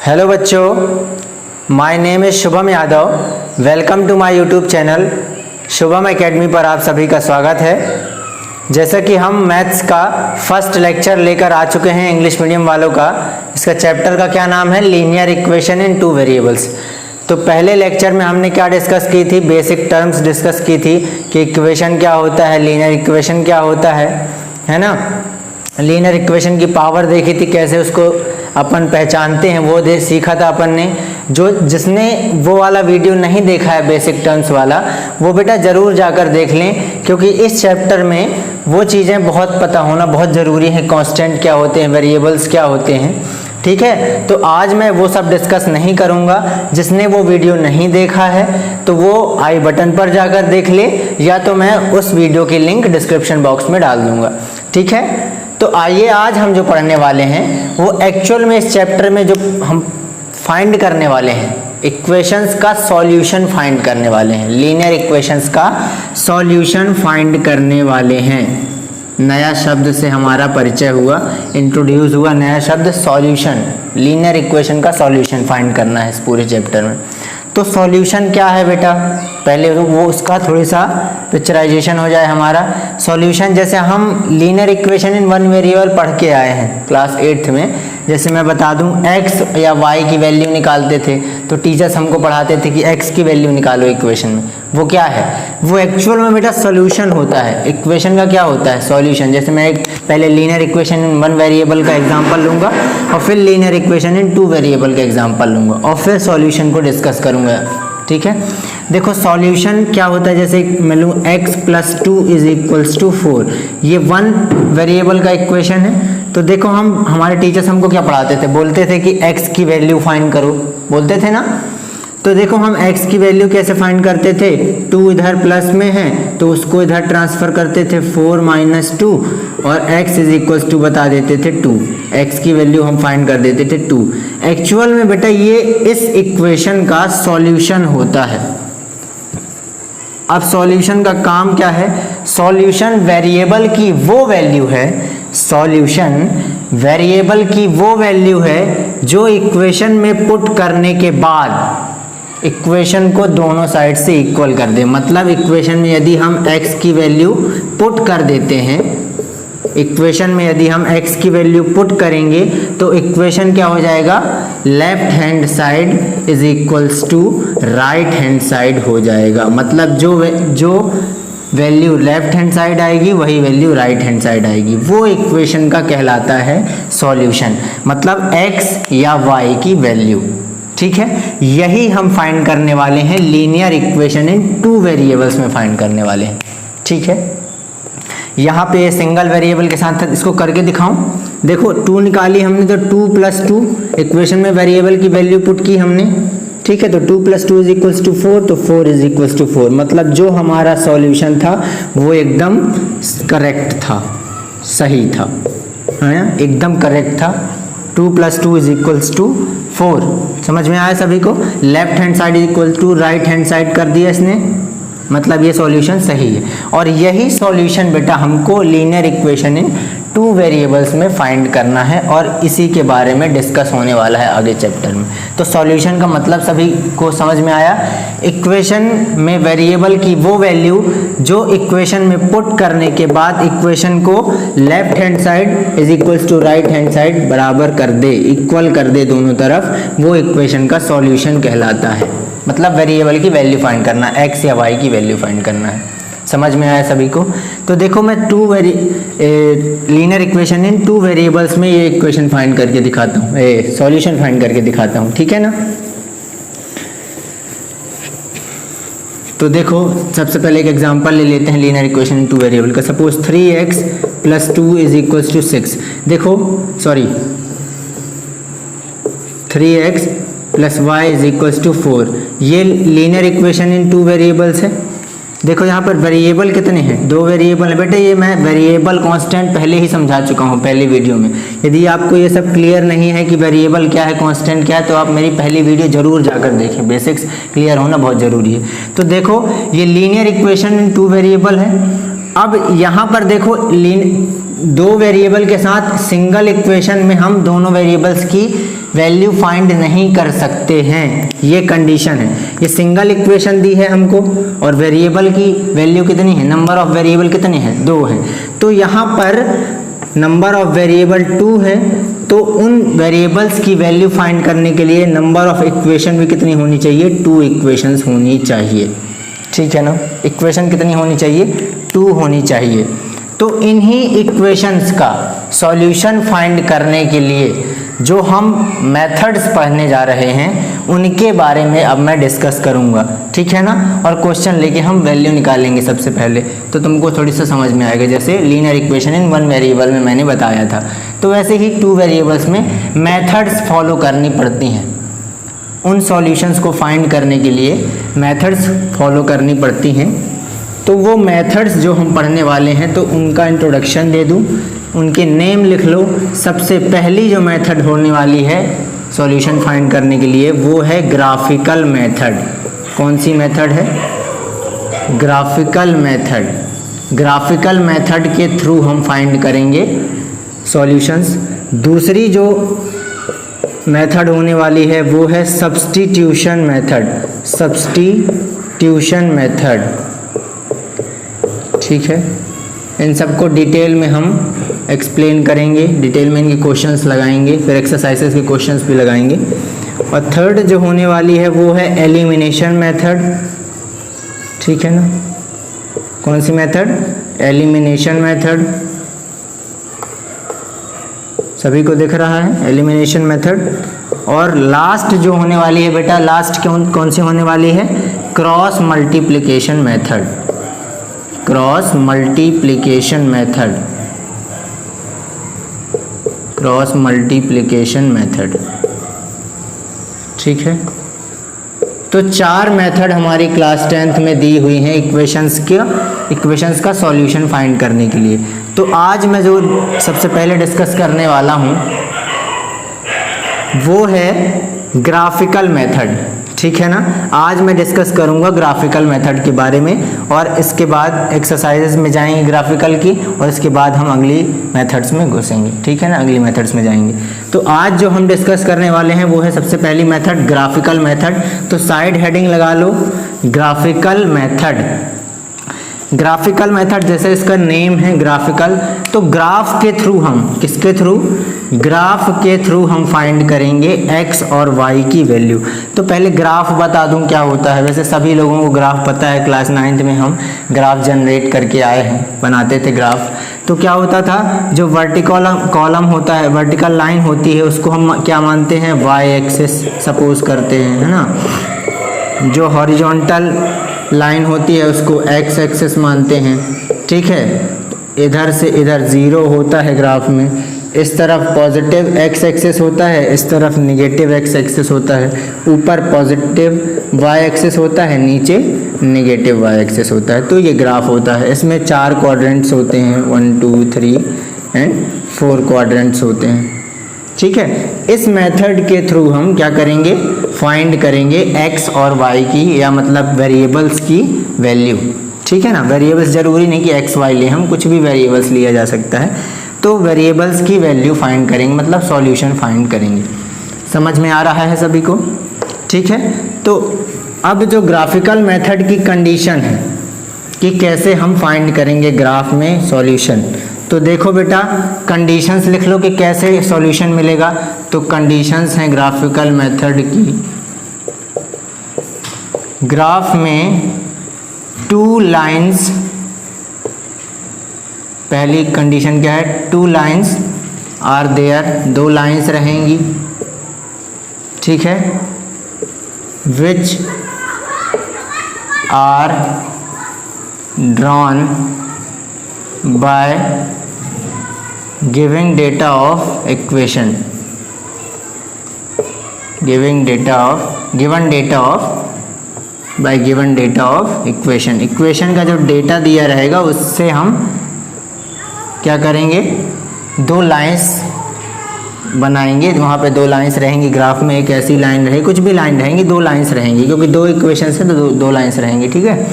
Hello बच्चों, my name is Shubham Yadav. Welcome to my YouTube channel Shubham academy पर आप सभी का स्वागत है। जैसा कि हम मैथ्स का फर्स्ट लेक्चर लेकर आ चुके हैं इंग्लिश मीडियम वालों का। इसका चैप्टर का क्या नाम है? Linear equation in two variables. तो पहले लेक्चर में हमने क्या डिस्कस की थी? बेसिक टर्म्स डिस्कस की थी कि इक्वेशन क्या होता है, लीनियर इक्वेशन क्या होता है ना। लीनियर इक्वेशन की पावर देखी थी, कैसे उसको अपन पहचानते हैं, वो सीखा था अपन ने। जिसने वो वाला वीडियो नहीं देखा है बेसिक टर्म्स वाला, वो बेटा ज़रूर जाकर देख लें, क्योंकि इस चैप्टर में वो चीज़ें बहुत पता होना बहुत ज़रूरी है। कांस्टेंट क्या होते हैं, वेरिएबल्स क्या होते हैं, ठीक है। तो आज मैं वो सब डिस्कस नहीं करूँगा। जिसने वो वीडियो नहीं देखा है तो वो आई बटन पर जाकर देख ले, या तो मैं उस वीडियो की लिंक डिस्क्रिप्शन बॉक्स में डाल दूँगा, ठीक है। तो आइए, आज हम जो पढ़ने वाले हैं वो एक्चुअल में इस चैप्टर में जो हम फाइंड करने वाले हैं, इक्वेशंस का सॉल्यूशन फाइंड करने वाले हैं। लीनियर इक्वेशंस का सॉल्यूशन फाइंड करने वाले हैं। नया शब्द से हमारा परिचय हुआ, इंट्रोड्यूस हुआ नया शब्द सॉल्यूशन। लीनियर इक्वेशन का सॉल्यूशन फाइंड करना है इस पूरे चैप्टर में। तो सॉल्यूशन क्या है बेटा? पहले वो उसका थोड़ी सा पिक्चराइजेशन हो जाए हमारा। सॉल्यूशन, जैसे हम linear equation in one variable पढ़ के आए हैं क्लास 8th में। जैसे मैं बता दूं, x या y की वैल्यू निकालते थे तो टीचर्स हमको पढ़ाते थे कि x की वैल्यू निकालो इक्वेशन में। वो क्या है? वो एक्चुअल में बेटा सॉल्यूशन होता है। इक्वेशन का क्या होता है? सॉल्यूशन। जैसे मैं एक पहले linear equation in one variable का एग्जांपल लूँगा और फिर linear equation in two variable का एग्जांपल लूँगा और फिर सॉल्यूशन को डिस्कस करूँगा, ठीक है। देखो सॉल्यूशन क्या होता है, जैसे मैं लूँ x + 2 = 4। ये वन वेरिएबल का इक्वेशन है। तो देखो हमारे टीचर्स हमको क्या पढ़ाते थे? बोलते थे कि x की वैल्यू फाइंड करो, बोलते थे ना। तो देखो हम x की वैल्यू कैसे फाइंड करते थे? 2 इधर प्लस में है तो उसको इधर ट्रांसफर करते थे 4 - 2 और x = बता देते थे 2। x की वैल्यू हम फाइंड कर देते थे 2। एक्चुअल में बेटा ये इस इक्वेशन का सॉल्यूशन होता है। अब सॉल्यूशन का काम क्या है? सॉल्यूशन वेरिएबल की वो वैल्यू है, सॉल्यूशन वेरिएबल की वो वैल्यू है जो इक्वेशन में पुट करने के बाद इक्वेशन को दोनों साइड से इक्वल कर दे। मतलब इक्वेशन में यदि हम x की वैल्यू पुट कर देते हैं, इक्वेशन में यदि हम x की वैल्यू पुट करेंगे तो इक्वेशन क्या हो जाएगा? Left hand side = right hand side हो जाएगा। मतलब जो वैल्यू लेफ्ट हैंड साइड आएगी वही वैल्यू राइट हैंड साइड आएगी। वो इक्वेशन का कहलाता है सॉल्यूशन। मतलब x या y की वैल्यू, ठीक है। यही हम फाइंड करने वाले हैं linear equation in two variables में फाइंड करने वाले हैं, ठीक है। यहाँ पे सिंगल वेरिएबल के साथ इसको करके दिखाऊं। देखो 2 निकाली हमने तो 2 + 2 इक्वेशन में वेरिएबल की वैल्यू पुट की हमने, ठीक है। तो 2 + 2 = 4, तो 4 = 4। मतलब जो हमारा सॉल्यूशन था वो एकदम करेक्ट था, सही था, है एकदम करेक्ट था। 2 + 2 = 4। समझ में आया सभी को? Left hand side = right hand side कर दिया इसने, मतलब ये सॉल्यूशन सही है। और यही सॉल्यूशन बेटा हमको linear equation in two variables में फाइंड करना है और इसी के बारे में डिस्कस होने वाला है आगे चैप्टर में। तो सॉल्यूशन का मतलब सभी को समझ में आया? इक्वेशन में वेरिएबल की वो वैल्यू जो इक्वेशन में पुट करने के बाद इक्वेशन को left hand side = right hand side बराबर कर दे, इक्वल कर दे दोनों तरफ, वो इक्वेशन का सॉल्यूशन कहलाता है। मतलब वेरिएबल की वैल्यू फाइंड करना, x या y की वैल्यू फाइंड करना है। समझ में आया सभी को? तो देखो मैं linear equation in two variables में ये इक्वेशन फाइंड करके दिखाता हूँ, सॉल्यूशन फाइंड करके दिखाता हूँ, ठीक है ना। तो देखो सबसे पहले एक एग्जांपल ले लेते हैं linear equation in two variable का। Suppose 3x + 2 = 6। देखो 3x + y = 4। ये linear equation in two variables है। देखो यहाँ पर वेरिएबल कितने हैं? 2 वेरिएबल है बेटे। ये मैं वेरिएबल कांस्टेंट पहले ही समझा चुका हूँ पहली वीडियो में। यदि आपको ये सब क्लियर नहीं है कि वेरिएबल क्या है, कांस्टेंट क्या है, तो आप मेरी पहली वीडियो जरूर जाकर देखें। बेसिक्स क्लियर होना बहुत ज़रूरी है। तो देखो ये linear equation in two variable है। अब यहाँ पर देखो दो वेरिएबल के साथ सिंगल इक्वेशन में हम दोनों वेरिएबल्स की वैल्यू फाइंड नहीं कर सकते हैं, ये कंडीशन है। ये सिंगल इक्वेशन दी है हमको और वेरिएबल की वैल्यू कितनी है, नंबर ऑफ वेरिएबल कितने हैं, 2 है। तो यहाँ पर नंबर ऑफ वेरिएबल 2 है, तो उन वेरिएबल्स की वैल्यू फाइंड करने के लिए नंबर ऑफ इक्वेशन भी कितनी होनी चाहिए, 2 इक्वेशंस होनी चाहिए। ठीक है ना, इक्वेशन कितनी होनी चाहिए, 2 होनी चाहिए। तो इन्हीं इक्वेशंस का सॉल्यूशन फाइंड करने के लिए जो हम मेथड्स पढ़ने जा रहे हैं उनके बारे में अब मैं डिस्कस करूंगा। ठीक है ना, और क्वेश्चन लेके हम वैल्यू निकालेंगे सबसे पहले, तो तुमको थोड़ी सा समझ में आएगा। जैसे लीनियर इक्वेशन इन 1 वेरिएबल में मैंने बताया था, तो वैसे ही 2 वेरिएबल्स में मेथड्स फॉलो करनी पड़ती हैं। उन सॉल्यूशंस को फाइंड करने के लिए मेथड्स फॉलो करनी पड़ती हैं। तो वो मेथड्स जो हम पढ़ने वाले हैं तो उनका इंट्रोडक्शन दे दूं, उनके नेम लिख लो। सबसे पहली जो मेथड होने वाली है सॉल्यूशन फाइंड करने के लिए वो है ग्राफिकल मेथड। कौन सी मेथड है, ग्राफिकल मेथड। ग्राफिकल मेथड के थ्रू हम फाइंड करेंगे सॉल्यूशंस। दूसरी जो मेथड होने वाली है वो है सब्स्टिट्यूशन मेथड, सब्स्टिट्यूशन मेथड। ठीक है, इन सबको डिटेल में हम एक्सप्लेन करेंगे, डिटेल में इनके क्वेश्चंस लगाएंगे, फिर एक्सरसाइजेस के क्वेश्चंस भी लगाएंगे। और थर्ड जो होने वाली है वो है एलिमिनेशन मेथड। ठीक है ना, कौन सी मेथड, एलिमिनेशन मेथड। सभी को दिख रहा है, एलिमिनेशन मेथड। और लास्ट जो होने वाली है बेटा, लास्ट कौन सी होने वाली है, cross multiplication method, cross multiplication method, cross multiplication method. ठीक है, तो 4 मेथड हमारी क्लास 10th में दी हुई हैं इक्वेशंस का सॉल्यूशन फाइंड करने के लिए। तो आज मैं जो सबसे पहले डिस्कस करने वाला हूँ वो है ग्राफिकल मेथड। ठीक है ना, आज मैं डिस्कस करूंगा ग्राफिकल मेथड के बारे में, और इसके बाद एक्सरसाइजेस में जाएंगे ग्राफिकल की, और इसके बाद हम अगली मेथड्स में घुसेंगे। ठीक है ना, अगली मेथड्स में जाएंगे। तो आज जो हम डिस्कस करने वाले हैं वो है सबसे पहली मेथड ग्राफिकल मेथड। तो साइड हेडिंग लगा लो, ग्राफिकल मेथड। ग्राफिकल मेथड जैसे इसका नेम है ग्राफिकल, तो ग्राफ के थ्रू हम, किसके थ्रू, ग्राफ के थ्रू हम फाइंड करेंगे x और y की वैल्यू। तो पहले ग्राफ बता दूं क्या होता है। वैसे सभी लोगों को ग्राफ पता है, क्लास 9th में हम ग्राफ जनरेट करके आए हैं, बनाते थे ग्राफ। तो क्या होता था, जो वर्टिकल कॉलम होता है, वर्टिकल लाइन होती है, उसको हम क्या मानते हैं, y एक्सिस सपोज करते हैं, है ना। जो हॉरिजॉन्टल लाइन होती है उसको x एक्सिस मानते हैं। ठीक है, इधर से इधर 0 होता है ग्राफ में, इस तरफ पॉजिटिव x एक्सिस होता है, इस तरफ निगेटिव x एक्सिस होता है, ऊपर पॉजिटिव y एक्सिस होता है, नीचे निगेटिव y एक्सिस होता है। तो ये ग्राफ होता है। इसमें 4 क्वाड्रेंट्स होते हैं, 1 2 3 एंड 4 क्वाड्रेंट्स होते हैं। ठीक है, इस मेथड के थ्रू हम क्या करेंगे, फाइंड करेंगे x और y की, या मतलब वेरिएबल्स की वैल्यू। ठीक है ना, वेरिएबल्स जरूरी नहीं कि x y ले, हम कुछ भी वेरिएबल्स लिया जा सकता है। तो वेरिएबल्स की वैल्यू फाइंड करेंगे, मतलब सॉल्यूशन फाइंड करेंगे। समझ में आ रहा है सभी को। ठीक है, तो अब जो ग्राफिकल मेथड की कंडीशन है कि कैसे हम फाइंड करेंगे ग्राफ में सॉल्यूशन, तो देखो बेटा कंडीशंस लिख लो कि कैसे सॉल्यूशन मिलेगा। तो कंडीशंस हैं ग्राफिकल मेथड की, ग्राफ में 2 लाइंस, पहली कंडीशन क्या है, 2 लाइंस आर देयर, 2 लाइंस रहेंगी। ठीक है, which are drawn by giving data of equation, given data of by given data of equation. Equation का जो डेटा दिया रहेगा उससे हम क्या करेंगे, 2 लाइंस बनाएंगे। वहाँ पे 2 लाइंस रहेंगी ग्राफ में, एक ऐसी लाइन रहेगी, कुछ भी लाइन रहेंगी, 2 लाइंस रहेंगी, क्योंकि 2 इक्वेशन है तो 2 लाइंस रहेंगी। ठीक है,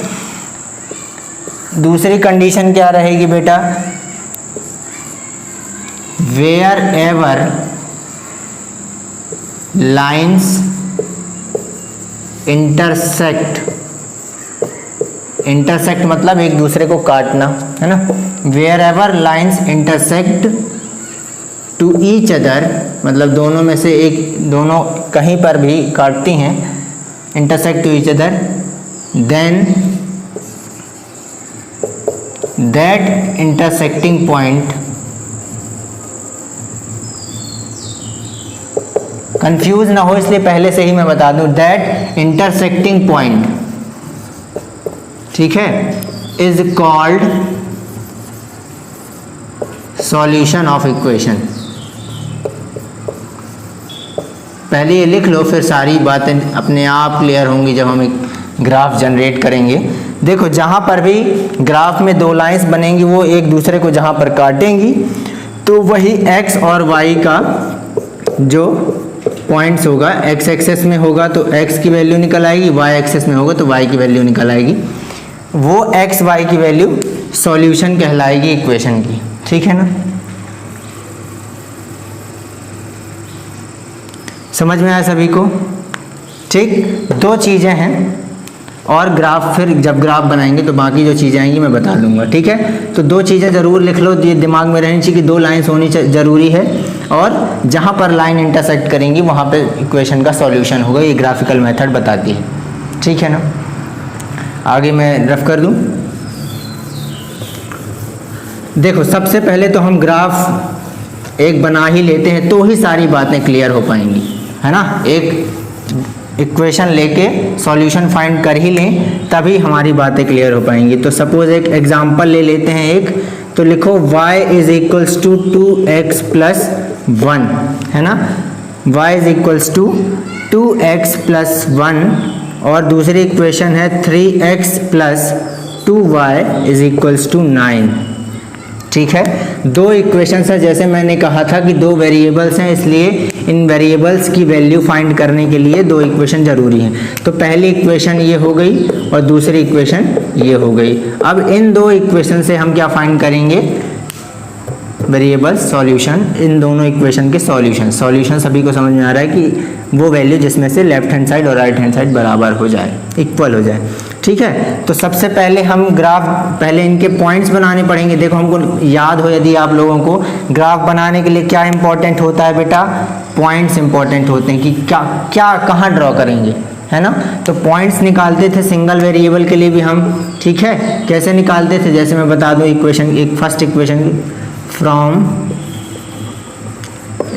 दूसरी कंडीशन क्या रहेगी बेटा, वेयर एवर लाइन्स इंटरसेक्ट मतलब एक दूसरे को काटना, है ना। Wherever lines intersect to each other मतलब दोनों में से एक, दोनों कहीं पर भी काटती हैं, intersect to each other, then that intersecting point, confuse ना हो इसलिए पहले से ही मैं बता दूं, दैट इंटरसेक्टिंग पॉइंट, ठीक है, is called solution of equation. पहले ये लिख लो, फिर सारी बातें अपने आप क्लियर होंगी जब हम एक ग्राफ जनरेट करेंगे। देखो जहाँ पर भी ग्राफ में दो लाइंस बनेंगी वो एक दूसरे को जहाँ पर काटेंगी तो वही x और y का जो पॉइंट्स होगा, x एक्सेस में होगा तो x की वैल्यू निकल आएगी, y एक्सेस में होगा तो y की वैल्यू निकल आएगी। वो x y की वैल्यू सॉल्यूशन कहलाएगी इक्वेशन की, ठीक है ना। समझ में आया सभी को? ठीक, दो चीज़ें हैं और ग्राफ, फिर जब ग्राफ बनाएंगे तो बाकी जो चीज़ें आएंगी मैं बता दूंगा, ठीक है। तो दो चीज़ें ज़रूर लिख लो, ये दिमाग में रहनी चाहिए कि दो लाइंस होनी ज़रूरी है और जहाँ पर लाइन इंटरसेक्ट करेंगी वहाँ पे इक्वेशन का सॉल्यूशन होगा, ये ग्राफिकल मेथड बताती है, ठीक है ना। आगे मैं रफ कर दूँ। देखो सबसे पहले तो हम ग्राफ एक बना ही लेते हैं तो ही सारी बातें क्लियर हो पाएंगी, है ना। एक इक्वेशन लेके सॉल्यूशन फाइंड कर ही लें तभी हमारी बातें क्लियर हो पाएंगी। तो सपोज एक एग्जांपल ले लेते हैं एक, तो लिखो y is equals to 2x plus 1, है ना। y is equals to 2x plus 1 और दूसरी इक्वेशन है 3x plus 2y is equals to 9, ठीक है। दो इक्वेशंस है, जैसे मैंने कहा था कि दो वेरिएबल्स हैं इसलिए इन वेरिएबल्स की वैल्यू फाइंड करने के लिए दो इक्वेशन जरूरी हैं। तो पहली इक्वेशन ये हो गई और दूसरी इक्वेशन ये हो गई। अब इन दो इक्वेशन से हम क्या फाइंड करेंगे, वेरिएबल्स सॉल्यूशन, इन दोनों इक्वेशन के सॉल्यूशन सभी को समझ में आ रहा है कि वो वैल्यू जिसमें से लेफ्ट हैंड साइड और राइट हैंड साइड बराबर हो जाए, इक्वल हो जाए, ठीक है। तो सबसे पहले हम ग्राफ, पहले इनके पॉइंट्स बनाने पड़ेंगे। देखो हमको याद हो यदि आप लोगों को, ग्राफ बनाने के लिए क्या इंपॉर्टेंट होता है बेटा, पॉइंट्स इंपॉर्टेंट होते हैं कि क्या कहाँ ड्रॉ करेंगे, है ना। तो पॉइंट्स निकालते थे सिंगल वेरिएबल के लिए भी हम, ठीक है। कैसे निकालते थे, जैसे मैं बता दूं, इक्वेशन, एक first equation from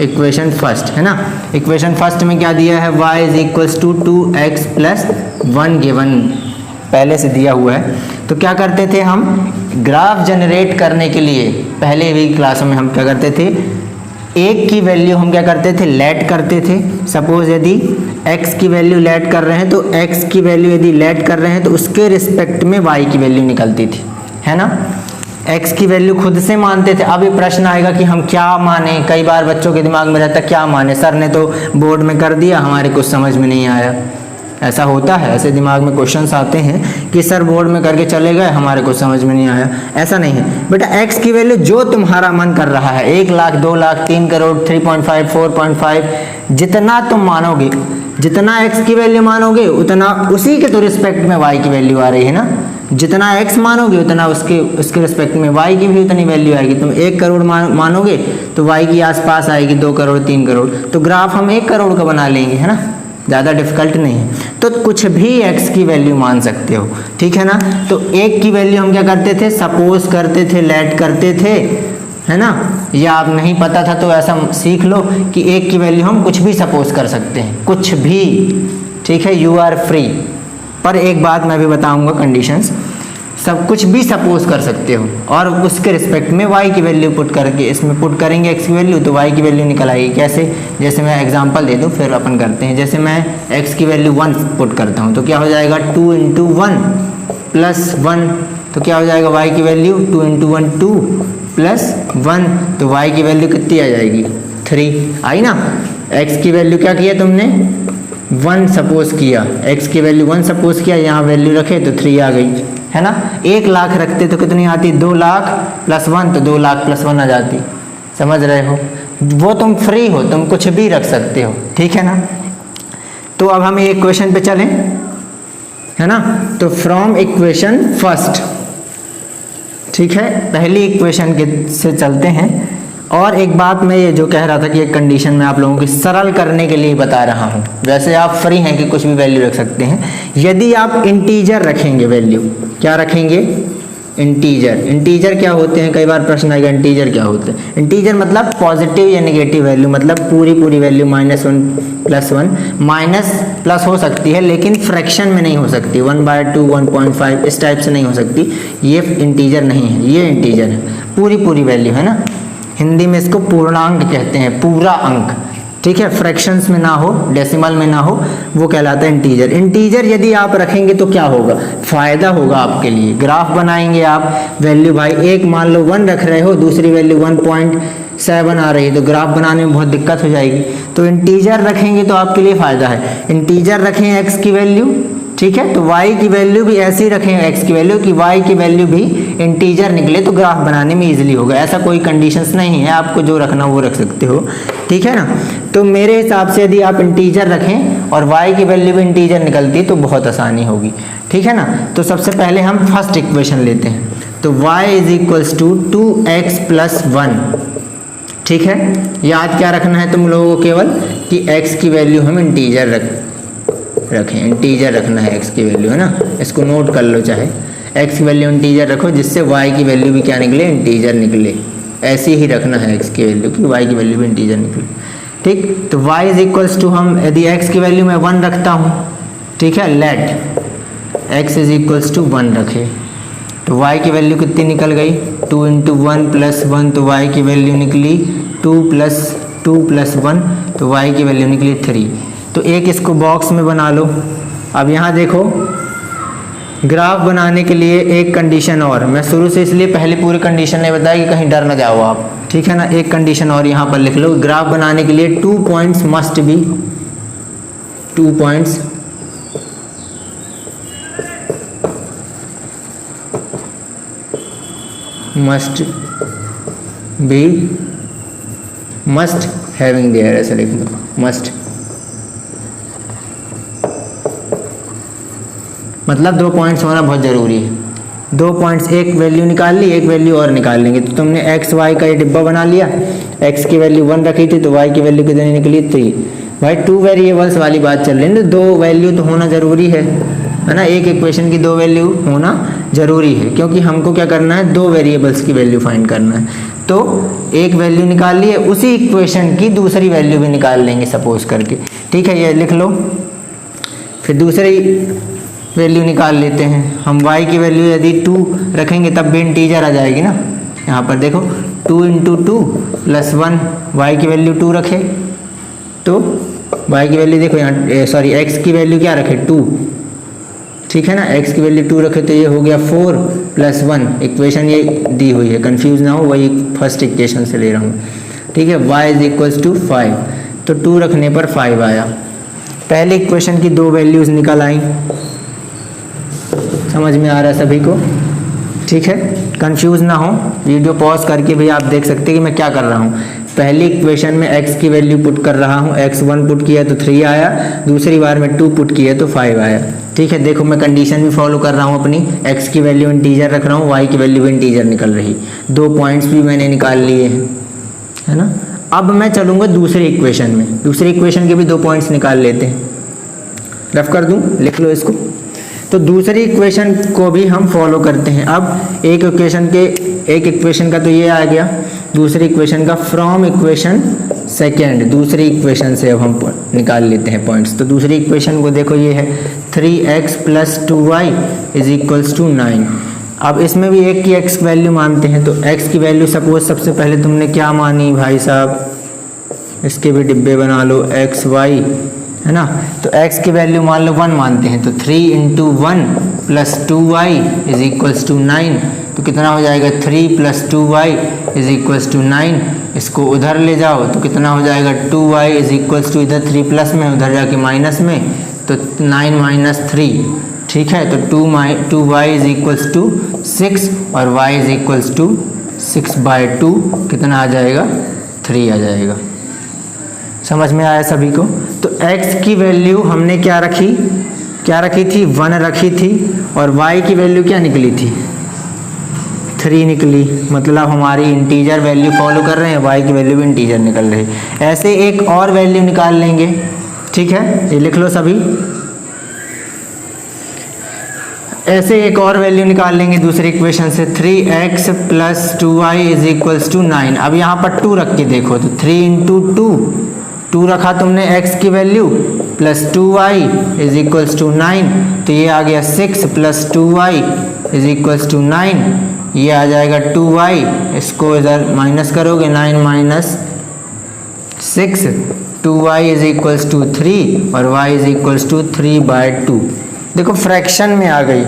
equation first, है ना। इक्वेशन फर्स्ट में क्या दिया है, y is equals to 2x plus 1 given पहले से दिया हुआ है। तो क्या करते थे हम, ग्राफ जनरेट करने के लिए पहले भी क्लासों में हम क्या करते थे, एक की वैल्यू हम क्या करते थे, लेट करते थे। सपोज यदि x की वैल्यू लेट कर रहे हैं तो x की वैल्यू यदि लेट कर रहे हैं तो उसके रिस्पेक्ट में y की वैल्यू निकलती थी, है ना। x की वैल्यू खुद से मानते थे। अब ये प्रश्न आएगा कि हम क्या माने, कई बार बच्चों के दिमाग में रहता है क्या माने, सर ने तो बोर्ड में कर दिया, हमारे कुछ समझ में नहीं आया। ऐसा होता है, ऐसे दिमाग में क्वेश्चंस आते हैं कि सर बोर्ड में करके चले गए, हमारे को समझ में नहीं आया। ऐसा नहीं है बेटा, x की वैल्यू जो तुम्हारा मन कर रहा है, 1 लाख, 2 लाख, 3 करोड़, 3.5, 4.5, जितना तुम मानोगे, जितना x की वैल्यू मानोगे उतना उसी के तो रिस्पेक्ट में y की वैल्यू आ रही है ना। जितना x मानोगे उतना उसके रिस्पेक्ट में y की भी उतनी वैल्यू आएगी। तुम 1 करोड़ मानोगे तो y की आसपास आएगी 2 करोड़, 3 करोड़। तो ग्राफ हम 1 करोड़ का बना लेंगे, है ना, ज़्यादा डिफिकल्ट नहीं है। तो कुछ भी x की वैल्यू मान सकते हो, ठीक है ना। तो 1 की वैल्यू हम क्या करते थे, सपोज करते थे, लेट करते थे, है ना। या आप नहीं पता था तो ऐसा सीख लो कि 1 की वैल्यू हम कुछ भी सपोज कर सकते हैं, कुछ भी, ठीक है, यू आर फ्री। पर एक बात मैं भी बताऊंगा, कंडीशंस, सब कुछ भी सपोज कर सकते हो और उसके रिस्पेक्ट में y की वैल्यू पुट करके, इसमें पुट करेंगे x की वैल्यू तो y की वैल्यू निकल आएगी। कैसे, जैसे मैं एग्जांपल दे दूं फिर अपन करते हैं। जैसे मैं x की वैल्यू 1 पुट करता हूं तो क्या हो जाएगा, 2 × 1 प्लस 1, तो क्या हो जाएगा y की वैल्यू 2 × 1 2 प्लस 1, तो y की वैल्यू कितनी आ जाएगी, 3 आई ना। x की वैल्यू क्या किया तुमने, 1 सपोज किया, x की वैल्यू 1 सपोज किया, यहाँ वैल्यू रखे तो 3 आ गई, है ना। 1 लाख रखते तो कितनी आती, 2 लाख प्लस 1, तो 2 लाख प्लस 1 आ जाती, समझ रहे हो, वो तुम फ्री हो, तुम कुछ भी रख सकते हो, ठीक है ना। तो अब हम इक्वेशन पे चलें, है ना। तो फ्रॉम इक्वेशन फर्स्ट, ठीक है, पहली इक्वेशन के से चलते हैं। और एक बात मैं ये जो कह रहा था कि एक कंडीशन में आप लोगों की सरल करने के लिए बता रहा हूँ, वैसे आप फ्री हैं कि कुछ भी वैल्यू रख सकते हैं। यदि आप इंटीजर रखेंगे, वैल्यू क्या रखेंगे, इंटीजर। इंटीजर क्या होते हैं, कई बार प्रश्न आएगा इंटीजर क्या होते हैं। इंटीजर मतलब पॉजिटिव या नेगेटिव वैल्यू, मतलब पूरी वैल्यू -1 +1, माइनस प्लस हो सकती है लेकिन फ्रैक्शन में नहीं हो सकती, 1/2 1.5 इस टाइप से नहीं हो सकती, ये इंटीजर नहीं है, ये इंटीजर है, पूरी वैल्यू है ना। हिंदी में इसको पूर्णांक कहते हैं, पूरा अंक, ठीक है, फ्रैक्शंस में ना हो, डेसिमल में ना हो, वो कहलाता है इंटीजर। इंटीजर यदि आप रखेंगे तो क्या होगा, फायदा होगा आपके लिए। ग्राफ बनाएंगे आप, वैल्यू भाई एक मान लो 1 रख रहे हो, दूसरी वैल्यू 1.7 आ रही है, तो ग्राफ बनाने में बहुत दिक्कत हो जाएगी। तो इंटीजर रखेंगे तो आपके लिए फायदा है। इंटीजर रखें x की वैल्यू, ठीक है, तो y की वैल्यू भी ऐसे ही रखें x की वैल्यू कि y की वैल्यू भी इंटीजर निकले, तो ग्राफ बनाने में इजीली होगा। ऐसा कोई कंडीशंस नहीं है, आपको जो रखना वो रख सकते हो, ठीक है ना। तो मेरे हिसाब से यदि आप इंटीजर रखें और y की वैल्यू भी इंटीजर निकलती है तो बहुत आसानी होगी, ठीक है ना। तो सबसे पहले हम फर्स्ट इक्वेशन लेते हैं, तो y = 2x + 1, ठीक है। याद क्या रखना है तुम लोगों को, केवल कि x की वैल्यू हम इंटीजर रखें, इंटीजर रखना है x की वैल्यू, है ना। इसको नोट कर लो, चाहे x की वैल्यू इंटीजर रखो जिससे y की वैल्यू भी क्या निकले, इंटीजर निकले। ऐसे ही रखना है x की वैल्यू कि y की वैल्यू भी इंटीजर निकले, ठीक। तो y = हम यदि x की वैल्यू में 1 रखता हूँ, ठीक है, लेट x = 1 रखे, तो y की वैल्यू कितनी निकल गई, 2 × 1 + 1, तो y की वैल्यू निकली 2 + 2 + 1, तो y की वैल्यू निकली 3। तो एक इसको बॉक्स में बना लो। अब यहाँ देखो, ग्राफ बनाने के लिए एक कंडीशन और, मैं शुरू से इसलिए पहले पूरी कंडीशन नहीं बताया कि कहीं डर ना जाओ आप, ठीक है ना। एक कंडीशन और यहाँ पर लिख लो, ग्राफ बनाने के लिए 2 points must be, 2 points must having their, ऐसा लिख दो, मस्ट मतलब 2 पॉइंट्स होना बहुत ज़रूरी है। 2 पॉइंट्स, एक वैल्यू निकाल ली, एक वैल्यू और निकाल लेंगे, तो तुमने x y का ये डिब्बा बना लिया, x की वैल्यू 1 रखी थी तो y की वैल्यू कितनी निकली, 3। भाई 2 वेरिएबल्स वाली बात चल रही है, 2 वैल्यू तो होना ज़रूरी है ना। एक इक्वेशन की 2 वैल्यू होना ज़रूरी है, क्योंकि हमको क्या करना है, 2 वेरिएबल्स की वैल्यू फाइंड करना है। तो एक वैल्यू निकाल लिए, उसी इक्वेशन की दूसरी वैल्यू भी निकाल लेंगे सपोज करके, ठीक है, ये लिख लो। फिर दूसरी वैल्यू निकाल लेते हैं हम, y की वैल्यू यदि 2 रखेंगे तब भी इंटीजर आ जाएगी ना। यहाँ पर देखो 2 × 2 + 1, y की वैल्यू 2 रखे, तो y की वैल्यू देखो यहाँ, सॉरी x की वैल्यू क्या रखे, 2, ठीक है ना। x की वैल्यू 2 रखे तो ये हो गया 4 + 1, इक्वेशन ये दी हुई है, कंफ्यूज ना हो, वही फर्स्ट इक्वेशन से ले रहा हूँ, ठीक है। y = 5, तो 2 रखने पर 5 आया। पहले इक्वेशन की 2 वैल्यूज़ निकल आई, समझ में आ रहा है सभी को, ठीक है। कंफ्यूज ना हो, वीडियो पॉज करके भी आप देख सकते हैं कि मैं क्या कर रहा हूँ। पहली इक्वेशन में x की वैल्यू पुट कर रहा हूँ, x 1 पुट किया तो 3 आया, दूसरी बार में 2 पुट किया तो 5 आया, ठीक है। देखो मैं कंडीशन भी फॉलो कर रहा हूँ अपनी, x की वैल्यू इंटीजर रख रहा हूँ, y की वैल्यू भी इंटीजर निकल रही, 2 पॉइंट्स भी मैंने निकाल लिए हैं, है ना। अब मैं चलूँगा दूसरी इक्वेशन में, दूसरी इक्वेशन के भी 2 पॉइंट्स निकाल लेते हैं, रफ कर दूँ, लिख लो इसको। तो दूसरी इक्वेशन को भी हम फॉलो करते हैं। अब एक इक्वेशन का तो ये आ गया, दूसरी इक्वेशन का फ्रॉम इक्वेशन सेकेंड, दूसरी इक्वेशन से अब हम निकाल लेते हैं पॉइंट्स। तो दूसरी इक्वेशन को देखो, ये है 3x + 2y = 9। अब इसमें भी एक की x वैल्यू मानते हैं, तो x की वैल्यू सपोज सबसे पहले तुमने क्या मानी भाई साहब, इसके भी डिब्बे बना लो, x y, है ना। तो x की वैल्यू मान लो 1 मानते हैं, तो 3 × 1 + 2y = 9, तो कितना हो जाएगा, 3 + 2y = 9। इसको उधर ले जाओ तो कितना हो जाएगा, 2y = इधर 3 प्लस में, उधर जाके माइनस में, तो 9 - 3, ठीक है। तो 2y = 6 और y = 6/2 कितना आ जाएगा, 3 आ जाएगा। समझ में आया सभी को? तो x की वैल्यू हमने क्या रखी थी, 1 रखी थी, और y की वैल्यू क्या निकली थी, 3 निकली। मतलब हमारी इंटीजर वैल्यू फॉलो कर रहे हैं, y की वैल्यू भी इंटीजर निकल रही है। ऐसे एक और वैल्यू निकाल लेंगे, ठीक है, ये लिख लो सभी। ऐसे एक और वैल्यू निकाल लेंगे दूसरी इक्वेशन से, 3x + 2y = 9। अब यहाँ पर 2 रख के देखो, तो 3 × 2 रखा तुमने x की वैल्यू, प्लस 2y = 9, तो ये आ गया 6 + 2y = 9, ये आ जाएगा 2y, इसको इधर माइनस करोगे, 9 - 6, 2y = 3 और y = 3/2। देखो फ्रैक्शन में आ गई,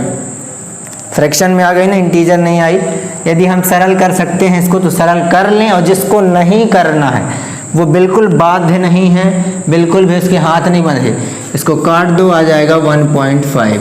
ना, इंटीजर नहीं आई। यदि हम सरल कर सकते हैं इसको तो सरल कर लें, और जिसको नहीं करना है वो बिल्कुल बाध्य नहीं है, बिल्कुल भी उसके हाथ नहीं बंधे, इसको काट दो, आ जाएगा 1.5।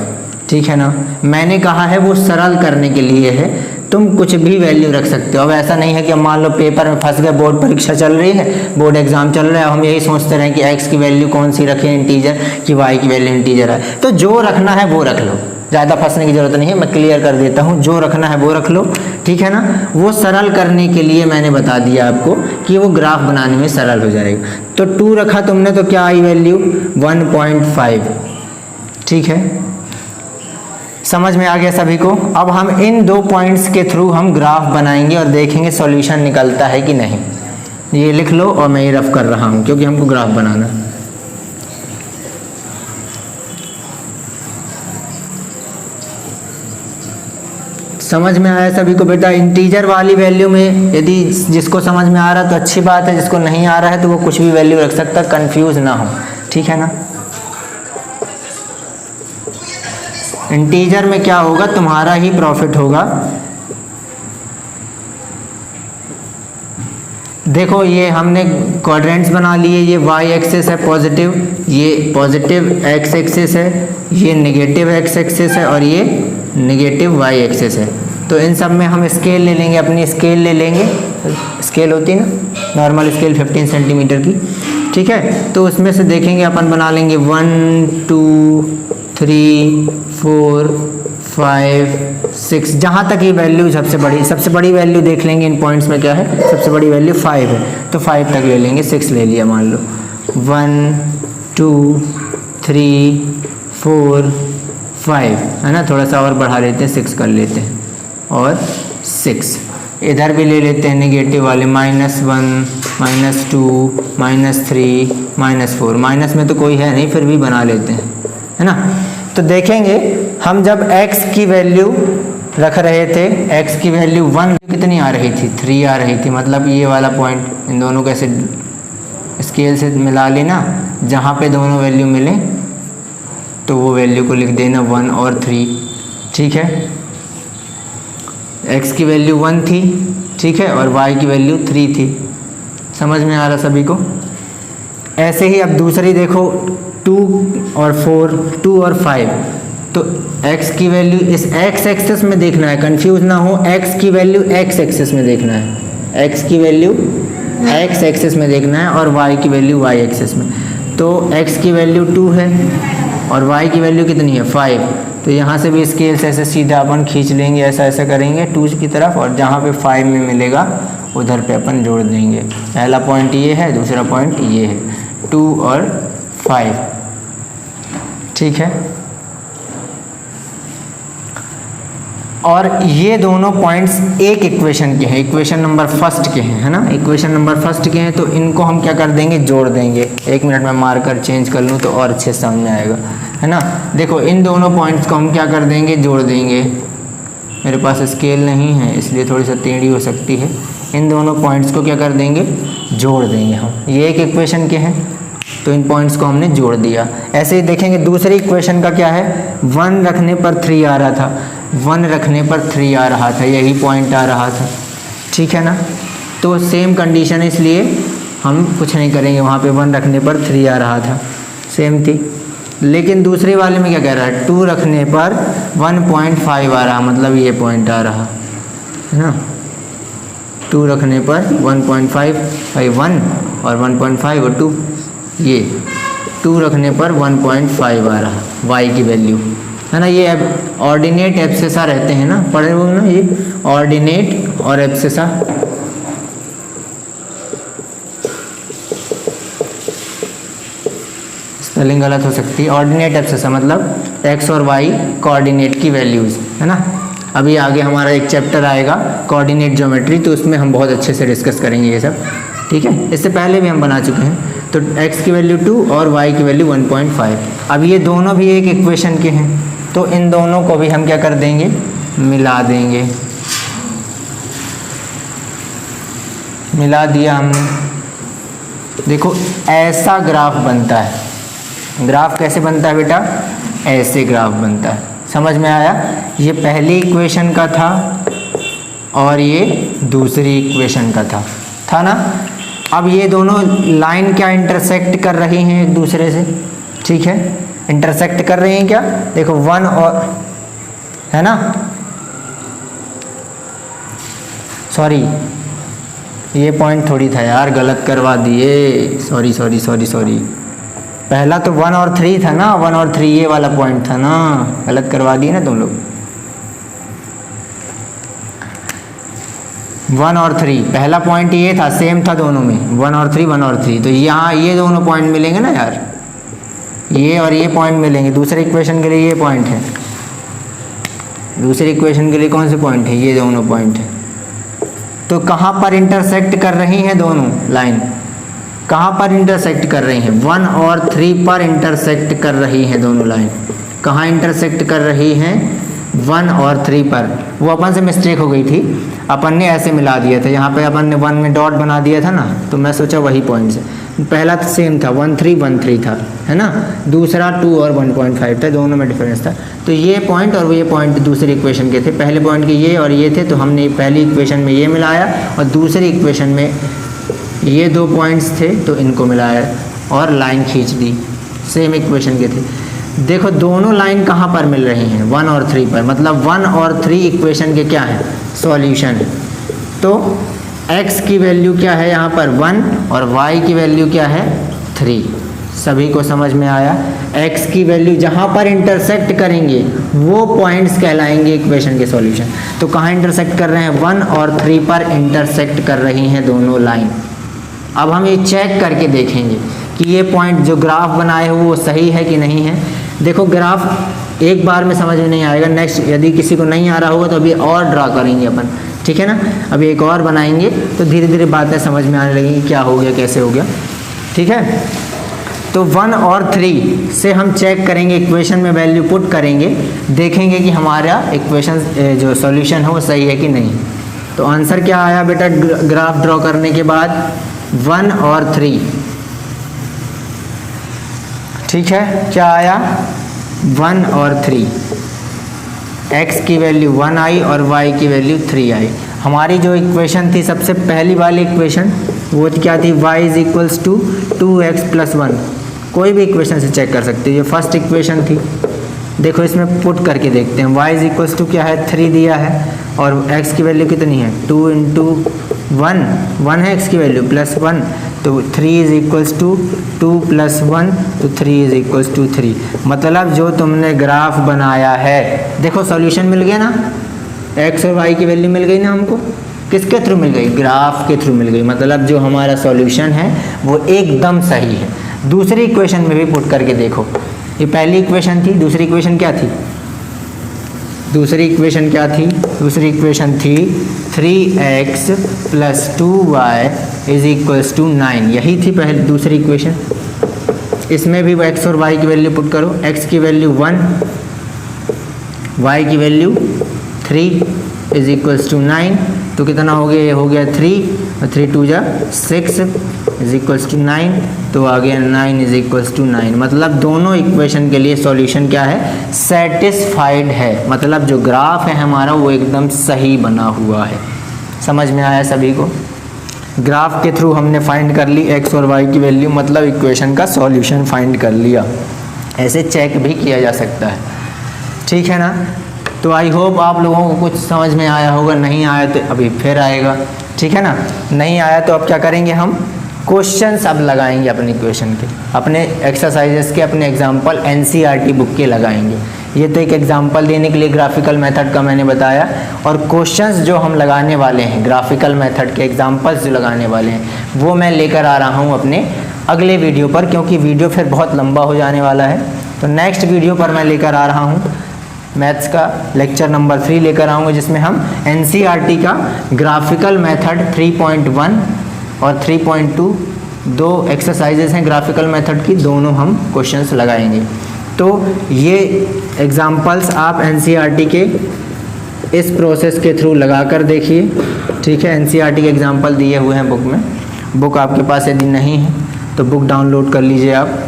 ठीक है ना? मैंने कहा है वो सरल करने के लिए है, तुम कुछ भी वैल्यू रख सकते हो। अब ऐसा नहीं है कि मान लो पेपर में फंस गए, बोर्ड परीक्षा चल रही है, बोर्ड एग्जाम चल रहा है, हम यही सोचते रहें कि x की वैल्यू कौन सी रखें इंटीजर, कि y की वैल्यू इंटीजर है। तो जो रखना है वो रख लो, ज़्यादा फंसने की ज़रूरत नहीं है, मैं क्लियर कर देता हूँ। जो रखना है वो रख लो, ठीक है ना? वो सरल करने के लिए मैंने बता दिया आपको कि वो ग्राफ बनाने में सरल हो जाएगा। तो 2 रखा तुमने तो क्या आई वैल्यू, 1.5। ठीक है, समझ में आ गया सभी को? अब हम इन 2 पॉइंट्स के थ्रू हम ग्राफ बनाएंगे और देखेंगे सॉल्यूशन निकलता है कि नहीं। ये लिख लो, और मैं ये रफ कर रहा हूँ क्योंकि हमको ग्राफ बनाना है। समझ में आया सभी को बेटा? इंटीजर वाली वैल्यू में यदि जिसको समझ में आ रहा है तो अच्छी बात है, जिसको नहीं आ रहा है तो वो कुछ भी वैल्यू रख सकता है, कंफ्यूज ना हो, ठीक है ना? इंटीजर में क्या होगा, तुम्हारा ही प्रॉफिट होगा। देखो ये हमने क्वाड्रेंट्स बना लिए, ये y एक्सिस है पॉजिटिव, ये पॉजिटिव x एक्सिस है, ये नेगेटिव x एक्सिस है, और ये नेगेटिव y एक्सिस है। तो इन सब में हम स्केल ले लेंगे, अपनी स्केल ले लेंगे, स्केल होती है ना नॉर्मल स्केल 15 सेंटीमीटर की, ठीक है? तो उसमें से देखेंगे अपन बना लेंगे 1 2 3 4 5 6, जहाँ तक ये वैल्यू सबसे बड़ी वैल्यू देख लेंगे इन पॉइंट्स में क्या है, सबसे बड़ी वैल्यू 5 है, तो 5 तक ले लेंगे, 6 ले लिया मान लो, 1 2 3 4 5, है ना? थोड़ा सा और बढ़ा लेते हैं, 6 कर लेते हैं, और 6 इधर भी ले लेते हैं नेगेटिव वाले, -1 -2 -3 -4, माइनस में तो कोई है नहीं, फिर भी बना लेते हैं, है ना? तो देखेंगे हम जब x की वैल्यू रख रहे थे, x की वैल्यू 1 कितनी आ रही थी, 3 आ रही थी। मतलब ये वाला पॉइंट इन दोनों को ऐसे स्केल से मिला लेना, जहाँ पे दोनों वैल्यू मिले तो वो वैल्यू को लिख देना 1 और 3, ठीक है? x की वैल्यू 1 थी, ठीक है, और y की वैल्यू 3 थी। समझ में आ रहा सभी को? ऐसे ही अब दूसरी देखो, 2 और 4, 2 और 5, तो x की वैल्यू इस x एक्सिस में देखना है, कंफ्यूज ना हो, x की वैल्यू x एक्सिस में देखना है, x की वैल्यू x एक्सिस में देखना है, और y की वैल्यू y एक्सिस में। तो x की वैल्यू 2 है और y की वैल्यू कितनी है, 5, तो यहाँ से भी स्केल से ऐसे सीधा अपन खींच लेंगे, ऐसा करेंगे 2 की तरफ, और जहाँ पे 5 में मिलेगा उधर पे अपन जोड़ देंगे। पहला पॉइंट ये है, दूसरा पॉइंट ये है, 2 और 5, ठीक है? और ये दोनों पॉइंट्स एक इक्वेशन के हैं, इक्वेशन नंबर फर्स्ट के हैं, है ना? इक्वेशन नंबर फर्स्ट के हैं, तो इनको हम क्या कर देंगे, जोड़ देंगे। 1 मिनट में मार्कर चेंज कर लूँ तो और अच्छे से समझ में आएगा, है ना? देखो इन दोनों पॉइंट्स को हम क्या कर देंगे, जोड़ देंगे। मेरे पास स्केल नहीं है इसलिए थोड़ी सी टेढ़ी हो सकती है। इन दोनों पॉइंट्स को क्या कर देंगे, जोड़ देंगे हम। ये एक इक्वेशन के हैं तो इन पॉइंट्स को हमने जोड़ दिया। ऐसे ही देखेंगे दूसरी इक्वेशन का क्या है, 1 रखने पर 3 आ रहा था, 1 रखने पर 3 आ रहा था, यही पॉइंट आ रहा था, ठीक है ना? तो सेम कंडीशन है, इसलिए हम कुछ नहीं करेंगे, वहाँ पे 1 रखने पर 3 आ रहा था, सेम थी। लेकिन दूसरे वाले में क्या कह रहा है, 2 रखने पर 1.5 आ रहा, मतलब ये पॉइंट आ रहा है ना? 2 रखने पर 1.5 बाई 1 और 1.5 और 2, ये 2 रखने पर 1.5 आ रहा y की वैल्यू, है ना। ये ऑर्डिनेट एब्सेसा रहते हैं ना, पढ़े हुए ना, ये ऑर्डिनेट और एब्सेसा। स्पेलिंग गलत हो सकती है। ऑर्डिनेट एब्सेसा मतलब x और y कोऑर्डिनेट की वैल्यूज़, है ना। अभी आगे हमारा एक चैप्टर आएगा कोऑर्डिनेट ज्योमेट्री, तो उसमें हम बहुत अच्छे से डिस्कस करेंगे ये सब, ठीक है। इससे पहले भी हम बना चुके हैं। तो x की वैल्यू 2 और y की वैल्यू 1.5। अब ये दोनों भी एक इक्वेशन के हैं, तो इन दोनों को भी हम क्या कर देंगे, मिला देंगे। मिला दिया हमने। देखो ऐसा ग्राफ बनता है। ग्राफ कैसे बनता है बेटा, ऐसे ग्राफ बनता है। समझ में आया। ये पहली इक्वेशन का था और ये दूसरी इक्वेशन का था ना। अब ये दोनों लाइन क्या इंटरसेक्ट कर रही हैं एक दूसरे से, ठीक है। इंटरसेक्ट कर रही हैं क्या, देखो 1 और, है ना, सॉरी ये पॉइंट थोड़ी था यार, गलत करवा दिए, सॉरी। पहला तो 1 और 3 था ना, 1 और 3 ये वाला पॉइंट था ना, गलत करवा दिए ना तुम लोग। 1 और 3 पहला पॉइंट ये था, सेम था दोनों में, 1 और 3। तो यहाँ ये दोनों पॉइंट मिलेंगे ना यार, ये और ये पॉइंट मिलेंगे। दूसरे इक्वेशन के लिए ये पॉइंट है, दूसरी इक्वेशन के लिए कौन से पॉइंट है, ये दोनों पॉइंट है। तो कहाँ पर इंटरसेक्ट कर रही हैं दोनों लाइन, कहाँ पर इंटरसेक्ट कर रही हैं, 1 और 3 पर इंटरसेक्ट कर रही हैं दोनों लाइन। कहाँ इंटरसेक्ट कर रही हैं, 1 और 3 पर। वो अपन से मिस्टेक हो गई थी, अपन ने ऐसे मिला दिया था, यहाँ पे अपन ने 1 में डॉट बना दिया था ना, तो मैं सोचा वही पॉइंट से। पहला तो सेम था, 1 3 था, है ना। दूसरा 2 और 1.5 था, दोनों में डिफरेंस था। तो ये पॉइंट और ये पॉइंट दूसरी इक्वेशन के थे, पहले पॉइंट के ये और ये थे, तो हमने पहली इक्वेशन में ये मिलाया और दूसरी इक्वेशन में ये 2 पॉइंट्स थे, तो इनको मिलाया और लाइन खींच दी, सेम इक्वेशन के थे। देखो दोनों लाइन कहाँ पर मिल रही हैं, 1 और 3 पर, मतलब 1 और 3 इक्वेशन के क्या है, सॉल्यूशन। तो x की वैल्यू क्या है यहाँ पर 1 और y की वैल्यू क्या है 3। सभी को समझ में आया। x की वैल्यू जहाँ पर इंटरसेक्ट करेंगे वो पॉइंट्स कहलाएंगे इक्वेशन के सॉल्यूशन। तो कहाँ इंटरसेक्ट कर रहे हैं, 1 और 3 पर इंटरसेक्ट कर रही हैं दोनों लाइन। अब हम ये चेक करके देखेंगे कि ये पॉइंट जो ग्राफ बनाए हो वो सही है कि नहीं है। देखो ग्राफ एक बार में समझ में नहीं आएगा, नेक्स्ट यदि किसी को नहीं आ रहा होगा तो अभी और ड्रा करेंगे अपन, ठीक है ना। अभी एक और बनाएंगे तो धीरे धीरे बातें समझ में आने लगेंगी, क्या हो गया कैसे हो गया, ठीक है। तो 1 और 3 से हम चेक करेंगे, इक्वेशन में वैल्यू पुट करेंगे, देखेंगे कि हमारा इक्वेशन जो सॉल्यूशन है वो सही है कि नहीं। तो आंसर क्या आया बेटा, ग्राफ ड्रॉ करने के बाद 1 और 3, ठीक है। क्या आया, 1 और 3, x की वैल्यू 1 आई और y की वैल्यू 3 आई। हमारी जो इक्वेशन थी सबसे पहली वाली इक्वेशन वो क्या थी, y इज 2x + 1। कोई भी इक्वेशन से चेक कर सकते हो, ये फर्स्ट इक्वेशन थी। देखो इसमें पुट करके देखते हैं, y इज क्या है 3 दिया है और x की वैल्यू कितनी है 2 × 1 है x की वैल्यू +1, तो 3 इज 2 + 1, तो 3 इज 3। मतलब जो तुमने ग्राफ बनाया है, देखो सॉल्यूशन मिल गया ना, x और y की वैल्यू मिल गई ना हमको, किसके थ्रू मिल गई, ग्राफ के थ्रू मिल गई। मतलब जो हमारा सॉल्यूशन है वो एकदम सही है। दूसरी इक्वेशन में भी पुट करके देखो, ये पहली इक्वेशन थी, दूसरी इक्वेशन क्या थी, दूसरी इक्वेशन थी 3x + 2y = 9। यही थी पहले दूसरी इक्वेशन। इसमें भी x और y की वैल्यू पुट करो, x की वैल्यू 1, y की वैल्यू 3 = 9, तो कितना हो गया, ये हो गया 3 और 3 2 6 = 9, तो आ गया 9 = 9। मतलब दोनों इक्वेशन के लिए सॉल्यूशन क्या है, सेटिस्फाइड है। मतलब जो ग्राफ है हमारा वो एकदम सही बना हुआ है। समझ में आया सभी को। ग्राफ के थ्रू हमने फाइंड कर ली x और y की वैल्यू, मतलब इक्वेशन का सॉल्यूशन फाइंड कर लिया। ऐसे चेक भी किया जा सकता है, ठीक है ना। तो आई होप आप लोगों को कुछ समझ में आया होगा, नहीं आया तो अभी फिर आएगा। ठीक है ना। नहीं आया तो अब क्या करेंगे, हम क्वेश्चंस अब लगाएंगे अपने क्वेश्चन के, अपने एक्सरसाइजेस के, अपने एग्जाम्पल एनसीईआरटी बुक के लगाएंगे। ये तो एक एग्जाम्पल देने के लिए ग्राफिकल मेथड का मैंने बताया, और क्वेश्चंस जो हम लगाने वाले हैं, ग्राफिकल मेथड के एग्जाम्पल्स जो लगाने वाले हैं वो मैं लेकर आ रहा हूँ अपने अगले वीडियो पर, क्योंकि वीडियो फिर बहुत लंबा हो जाने वाला है। तो नेक्स्ट वीडियो पर मैं लेकर आ रहा हूँ मैथ्स का लेक्चर नंबर 3 लेकर आऊँगा, जिसमें हम एनसीईआरटी का ग्राफिकल मेथड 3.1 और 3.2 दो एक्सरसाइजेस हैं ग्राफिकल मेथड की, दोनों हम क्वेश्चंस लगाएंगे। तो ये एग्जाम्पल्स आप एनसीईआरटी के इस प्रोसेस के थ्रू लगा कर देखिए, ठीक है। एनसीईआरटी के एग्जाम्पल दिए हुए हैं बुक में। बुक आपके पास यदि नहीं है तो बुक डाउनलोड कर लीजिए आप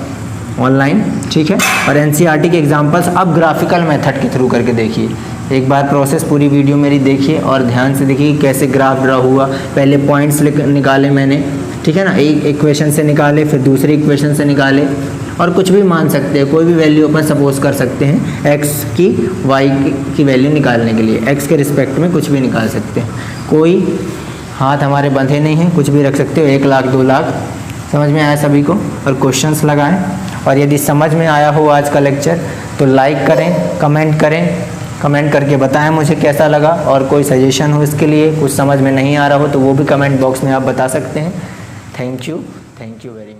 ऑनलाइन, ठीक है। और एनसीईआरटी के एग्जाम्पल्स अब ग्राफिकल मेथड के थ्रू करके देखिए। एक बार प्रोसेस पूरी वीडियो मेरी देखिए और ध्यान से देखिए कैसे ग्राफ ड्रा हुआ। पहले पॉइंट्स निकाले मैंने, ठीक है ना, एक इक्वेशन से निकाले, फिर दूसरी इक्वेशन से निकाले, और कुछ भी मान सकते हैं, कोई भी वैल्यू अपन सपोज कर सकते हैं एक्स की वाई की वैल्यू निकालने के लिए, एक्स के रिस्पेक्ट में कुछ भी निकाल सकते हैं। कोई हाथ हमारे बंधे नहीं हैं, कुछ भी रख सकते हो, 1 लाख 2 लाख। समझ में आया सभी को? और क्वेश्चंस लगाएं। और यदि समझ में आया हो आज का लेक्चर तो लाइक करें, कमेंट करें, कमेंट करके बताएं मुझे कैसा लगा, और कोई सजेशन हो इसके लिए, कुछ समझ में नहीं आ रहा हो तो वो भी कमेंट बॉक्स में आप बता सकते हैं। Thank you very much.